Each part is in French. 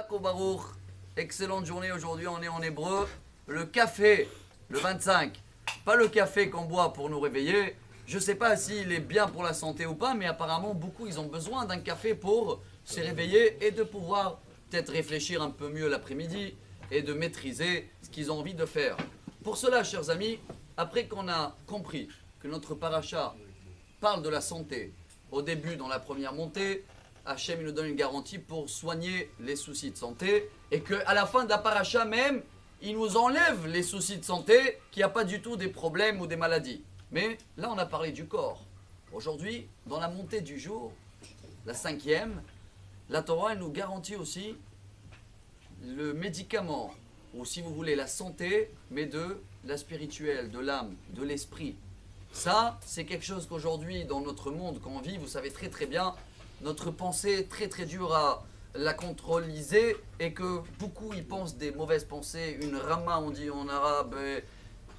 Au Baruch, excellente journée aujourd'hui, on est en hébreu. Le café, le 25, pas le café qu'on boit pour nous réveiller. Je ne sais pas s'il est bien pour la santé ou pas, mais apparemment beaucoup ils ont besoin d'un café pour se réveiller et de pouvoir peut-être réfléchir un peu mieux l'après-midi et de maîtriser ce qu'ils ont envie de faire. Pour cela, chers amis, après qu'on a compris que notre paracha parle de la santé au début dans la première montée, Hachem nous donne une garantie pour soigner les soucis de santé et qu'à la fin de la paracha même, il nous enlève les soucis de santé, qu'il n'y a pas du tout des problèmes ou des maladies. Mais là, on a parlé du corps. Aujourd'hui, dans la montée du jour, la 5e, la Torah elle nous garantit aussi le médicament, ou si vous voulez la santé, mais de la spirituelle, de l'âme, de l'esprit. Ça, c'est quelque chose qu'aujourd'hui, dans notre monde qu'on vit, vous savez très très bien, notre pensée est très très dure à la contrôliser et que beaucoup y pensent des mauvaises pensées, une rama on dit en arabe.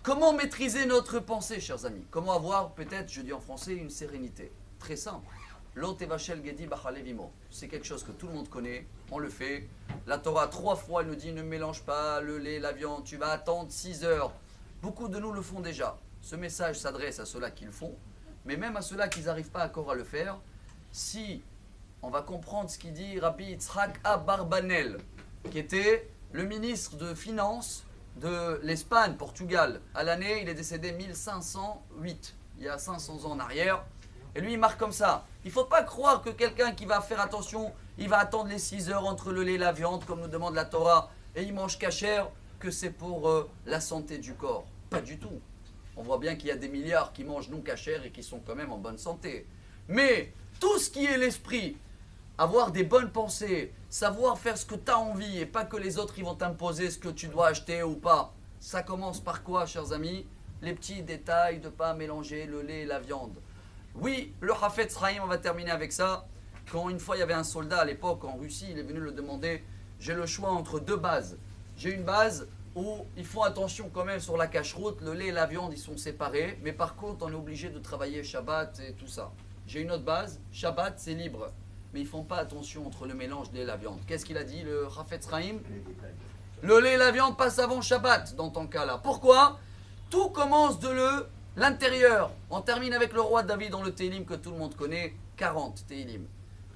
Comment maîtriser notre pensée, chers amis? Comment avoir peut-être, je dis en français, une sérénité? Très simple. L'otevachel gedi bachalevimo. C'est quelque chose que tout le monde connaît, on le fait. La Torah 3 fois elle nous dit ne mélange pas le lait, la viande, tu vas attendre 6 heures. Beaucoup de nous le font déjà. Ce message s'adresse à ceux-là qui le font, mais même à ceux-là qui n'arrivent pas encore à le faire. Si on va comprendre ce qu'il dit Rabbi Yitzhak Abarbanel, qui était le ministre de Finances de l'Espagne, Portugal. À l'année, il est décédé 1508, il y a 500 ans en arrière. Et lui, il marque comme ça. Il ne faut pas croire que quelqu'un qui va faire attention, il va attendre les 6 heures entre le lait et la viande, comme nous demande la Torah, et il mange cachère, que c'est pour la santé du corps. Pas du tout. On voit bien qu'il y a des milliards qui mangent non cachère et qui sont quand même en bonne santé. Mais tout ce qui est l'esprit, avoir des bonnes pensées, savoir faire ce que tu as envie et pas que les autres ils vont t'imposer ce que tu dois acheter ou pas. Ça commence par quoi, chers amis? Les petits détails de ne pas mélanger le lait et la viande. Oui, le Hafetz Chaim, on va terminer avec ça. Quand une fois il y avait un soldat à l'époque en Russie, il est venu le demander, j'ai le choix entre deux bases. J'ai une base où ils font attention quand même sur la cache-route, le lait et la viande ils sont séparés, mais par contre on est obligé de travailler Shabbat et tout ça. J'ai une autre base, Shabbat c'est libre. Mais ils ne font pas attention entre le mélange de lait et la viande. Qu'est-ce qu'il a dit, le Hafetz Chaim? Le lait et la viande passent avant Shabbat, dans ton cas-là. Pourquoi? Tout commence de l'intérieur. On termine avec le roi David dans le Télim que tout le monde connaît, 40 Télim.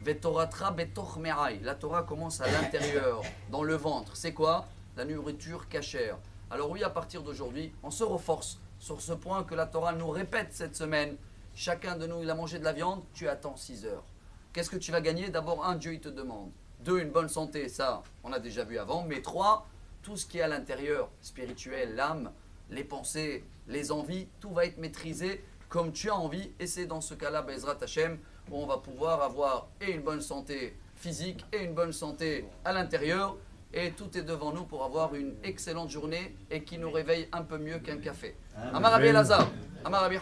Vetoratra betoch me'ai. La Torah commence à l'intérieur, dans le ventre. C'est quoi? La nourriture cachère. Alors oui, à partir d'aujourd'hui, on se reforce sur ce point que la Torah nous répète cette semaine. Chacun de nous, il a mangé de la viande, tu attends 6 heures. Qu'est-ce que tu vas gagner? D'abord, 1, Dieu il te demande. 2, une bonne santé, ça, on a déjà vu avant. Mais 3, tout ce qui est à l'intérieur, spirituel, l'âme, les pensées, les envies, tout va être maîtrisé comme tu as envie. Et c'est dans ce cas-là, Bezrat Hashem, où on va pouvoir avoir et une bonne santé physique et une bonne santé à l'intérieur. Et tout est devant nous pour avoir une excellente journée et qui nous réveille un peu mieux qu'un café. Amar Rabbi Elazar, Amar Rabbi